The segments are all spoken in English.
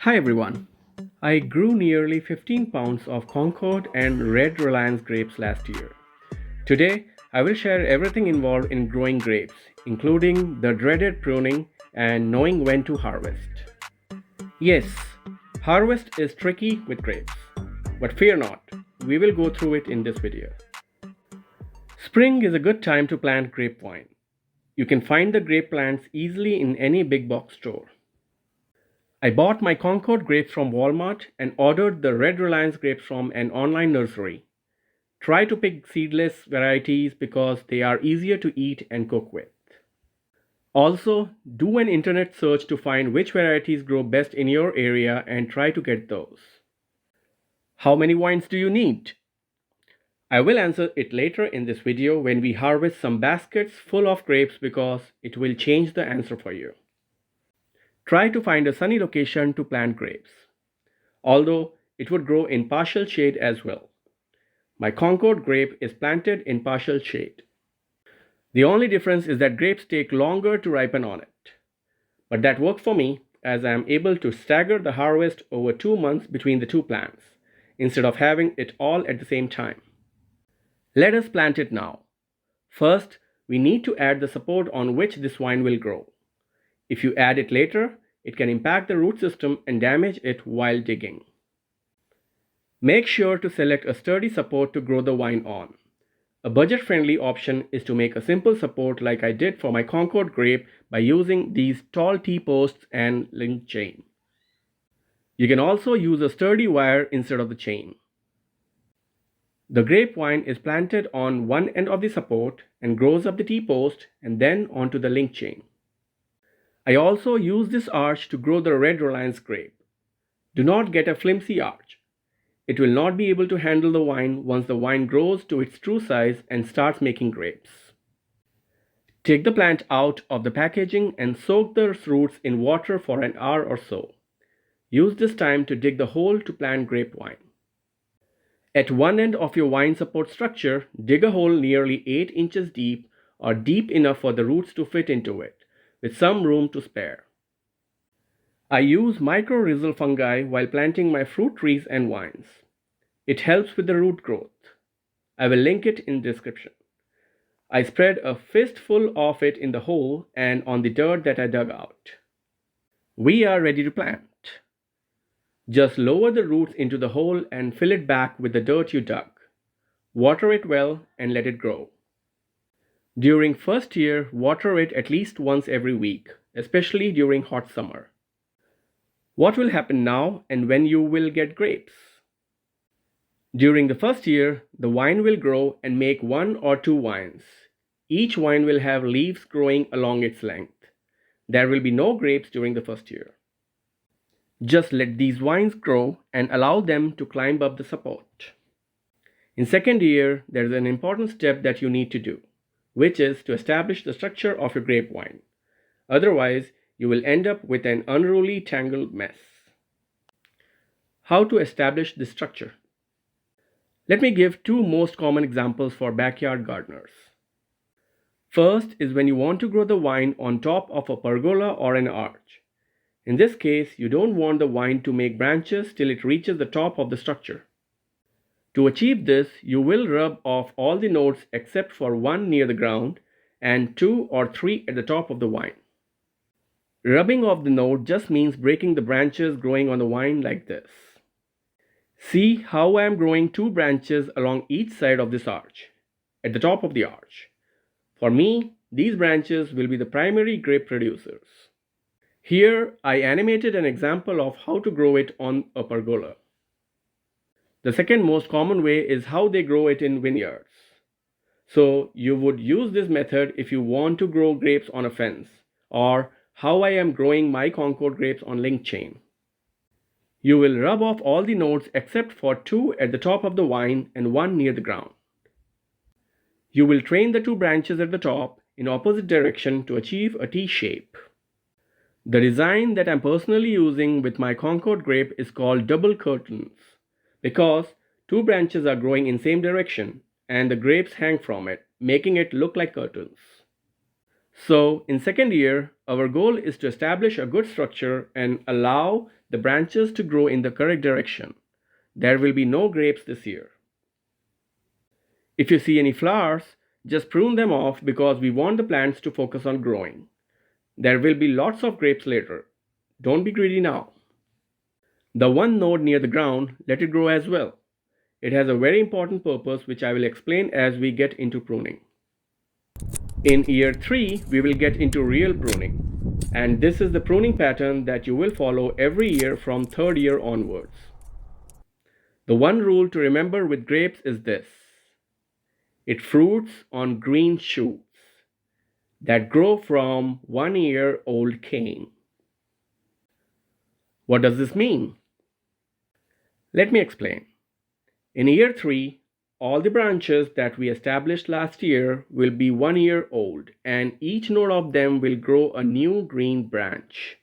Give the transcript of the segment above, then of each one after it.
Hi everyone. I grew nearly 15 pounds of Concord and Red Reliance grapes last year. Today, I will share everything involved in growing grapes, including the dreaded pruning and knowing when to harvest. Yes, harvest is tricky with grapes, but fear not, we will go through it in this video. Spring is a good time to plant grapevine. You can find the grape plants easily in any big box store. I bought my Concord grapes from Walmart and ordered the Red Reliance grapes from an online nursery. Try to pick seedless varieties because they are easier to eat and cook with. Also, do an internet search to find which varieties grow best in your area and try to get those. How many vines do you need? I will answer it later in this video when we harvest some baskets full of grapes because it will change the answer for you. Try to find a sunny location to plant grapes, although it would grow in partial shade as well. My Concord grape is planted in partial shade. The only difference is that grapes take longer to ripen on it. But that worked for me as I am able to stagger the harvest over 2 months between the two plants, instead of having it all at the same time. Let us plant it now. First, we need to add the support on which this vine will grow. If you add it later, it can impact the root system and damage it while digging. Make sure to select a sturdy support to grow the vine on. A budget-friendly option is to make a simple support like I did for my Concord grape by using these tall T-posts and link chain. You can also use a sturdy wire instead of the chain. The grapevine is planted on one end of the support and grows up the T-post and then onto the link chain. I also use this arch to grow the Red Reliance grape. Do not get a flimsy arch. It will not be able to handle the vine once the vine grows to its true size and starts making grapes. Take the plant out of the packaging and soak the roots in water for an hour or so. Use this time to dig the hole to plant grapevine. At one end of your vine support structure, dig a hole nearly 8 inches deep or deep enough for the roots to fit into it, with some room to spare. I use mycorrhizal fungi while planting my fruit trees and vines. It helps with the root growth. I will link it in the description. I spread a fistful of it in the hole and on the dirt that I dug out. We are ready to plant. Just lower the roots into the hole and fill it back with the dirt you dug. Water it well and let it grow. During first year, water it at least once every week, especially during hot summer. What will happen now and when you will get grapes? During the first year, the vine will grow and make 1 or 2 vines. Each vine will have leaves growing along its length. There will be no grapes during the first year. Just let these vines grow and allow them to climb up the support. In second year, there is an important step that you need to do, which is to establish the structure of your grapevine. Otherwise, you will end up with an unruly tangled mess. How to establish this structure? Let me give 2 most common examples for backyard gardeners. First is when you want to grow the vine on top of a pergola or an arch. In this case, you don't want the vine to make branches till it reaches the top of the structure. To achieve this, you will rub off all the nodes except for 1 near the ground and 2 or 3 at the top of the vine. Rubbing off the node just means breaking the branches growing on the vine like this. See how I am growing 2 branches along each side of this arch, at the top of the arch. For me, these branches will be the primary grape producers. Here, I animated an example of how to grow it on a pergola. The second most common way is how they grow it in vineyards. So, you would use this method if you want to grow grapes on a fence, or how I am growing my Concord grapes on link chain. You will rub off all the nodes except for 2 at the top of the vine and 1 near the ground. You will train the 2 branches at the top in opposite direction to achieve a T shape. The design that I'm personally using with my Concord grape is called double curtains because 2 branches are growing in same direction and the grapes hang from it, making it look like curtains. So, in second year, our goal is to establish a good structure and allow the branches to grow in the correct direction. There will be no grapes this year. If you see any flowers, just prune them off because we want the plants to focus on growing. There will be lots of grapes later. Don't be greedy now. The one node near the ground, let it grow as well. It has a very important purpose which I will explain as we get into pruning. In year 3, we will get into real pruning. And this is the pruning pattern that you will follow every year from third year onwards. The one rule to remember with grapes is this: it fruits on green shoots that grow from 1 year old cane. What does this mean? Let me explain. In year 3, all the branches that we established last year will be 1 year old, and each node of them will grow a new green branch.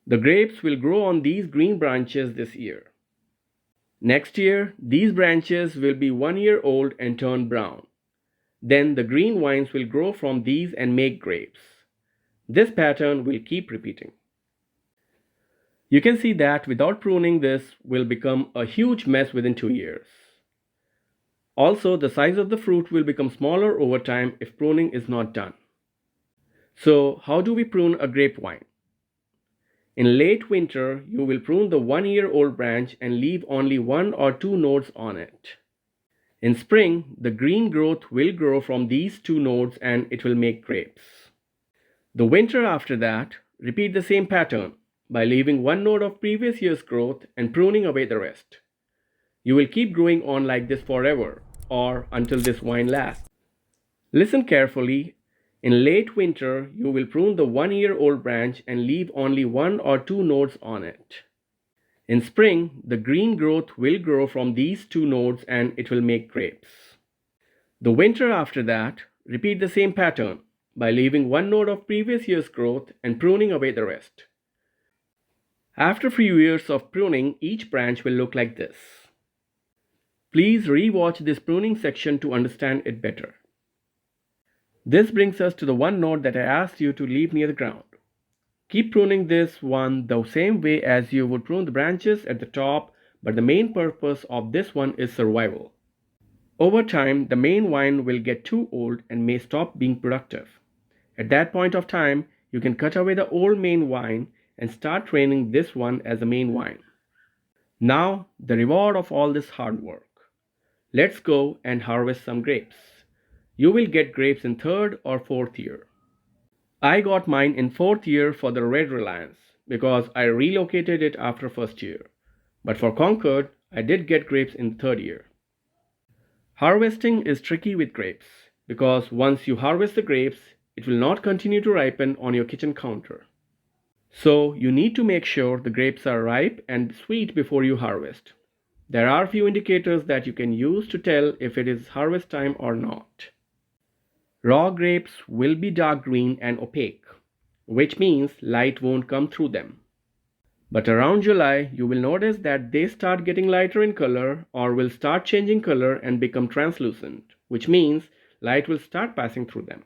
The grapes will grow on these green branches this year. Next year, these branches will be 1 year old and turn brown. Then the green vines will grow from these and make grapes. This pattern will keep repeating. You can see that without pruning, this will become a huge mess within 2 years. Also, the size of the fruit will become smaller over time if pruning is not done. So, how do we prune a grapevine? In late winter, you will prune the 1 year old branch and leave only 1 or 2 nodes on it. In spring, the green growth will grow from these 2 nodes and it will make grapes. The winter after that, repeat the same pattern by leaving 1 node of previous year's growth and pruning away the rest. You will keep growing on like this forever or until this vine lasts. Listen carefully. In late winter, you will prune the 1 year old branch and leave only 1 or 2 nodes on it. In spring, the green growth will grow from these 2 nodes and it will make grapes. The winter after that, repeat the same pattern by leaving 1 node of previous year's growth and pruning away the rest. After a few years of pruning, each branch will look like this. Please re-watch this pruning section to understand it better. This brings us to the one node that I asked you to leave near the ground. Keep pruning this one the same way as you would prune the branches at the top, but the main purpose of this one is survival. Over time, the main vine will get too old and may stop being productive. At that point of time, you can cut away the old main vine and start training this one as the main vine. Now, the reward of all this hard work. Let's go and harvest some grapes. You will get grapes in third or fourth year. I got mine in fourth year for the red reliance because I relocated it after first year. But for Concord, I did get grapes in third year. Harvesting is tricky with grapes because once you harvest the grapes, it will not continue to ripen on your kitchen counter. So you need to make sure the grapes are ripe and sweet before you harvest. There are few indicators that you can use to tell if it is harvest time or not. Raw grapes will be dark green and opaque, which means light won't come through them. But around July, you will notice that they start getting lighter in color or will start changing color and become translucent, which means light will start passing through them.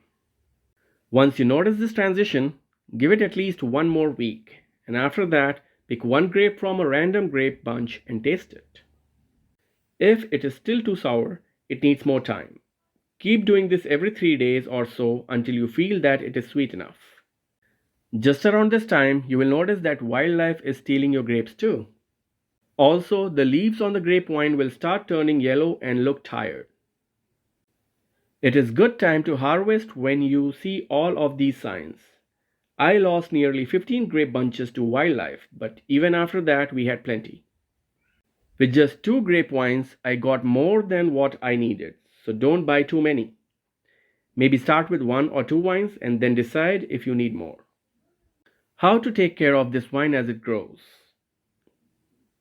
Once you notice this transition, give it at least 1 more week, and after that, pick one grape from a random grape bunch and taste it. If it is still too sour, it needs more time. Keep doing this every 3 days or so until you feel that it is sweet enough. Just around this time, you will notice that wildlife is stealing your grapes too. Also, the leaves on the grapevine will start turning yellow and look tired. It is good time to harvest when you see all of these signs. I lost nearly 15 grape bunches to wildlife, but even after that we had plenty. With just 2 grapevines, I got more than what I needed, so don't buy too many. Maybe start with 1 or 2 vines and then decide if you need more. How to take care of this vine as it grows?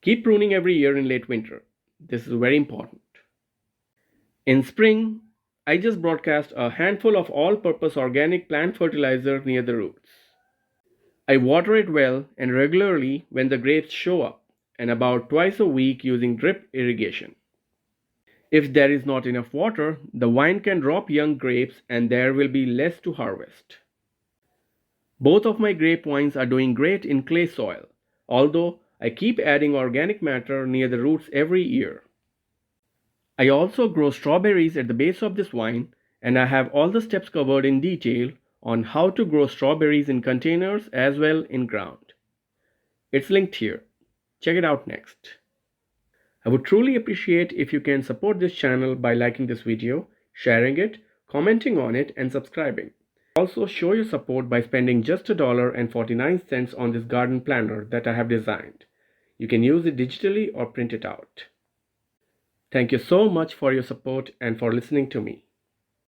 Keep pruning every year in late winter. This is very important. In spring, I just broadcast a handful of all-purpose organic plant fertilizer near the roots. I water it well and regularly when the grapes show up, and about twice a week using drip irrigation. If there is not enough water, the vine can drop young grapes and there will be less to harvest. Both of my grape vines are doing great in clay soil, although I keep adding organic matter near the roots every year. I also grow strawberries at the base of this vine, and I have all the steps covered in detail on how to grow strawberries in containers as well in ground. It's linked here. Check it out next. I would truly appreciate if you can support this channel by liking this video, sharing it, commenting on it, and subscribing. Also show your support by spending just $1.49 on this garden planner that I have designed. You can use it digitally or print it out. Thank you so much for your support and for listening to me.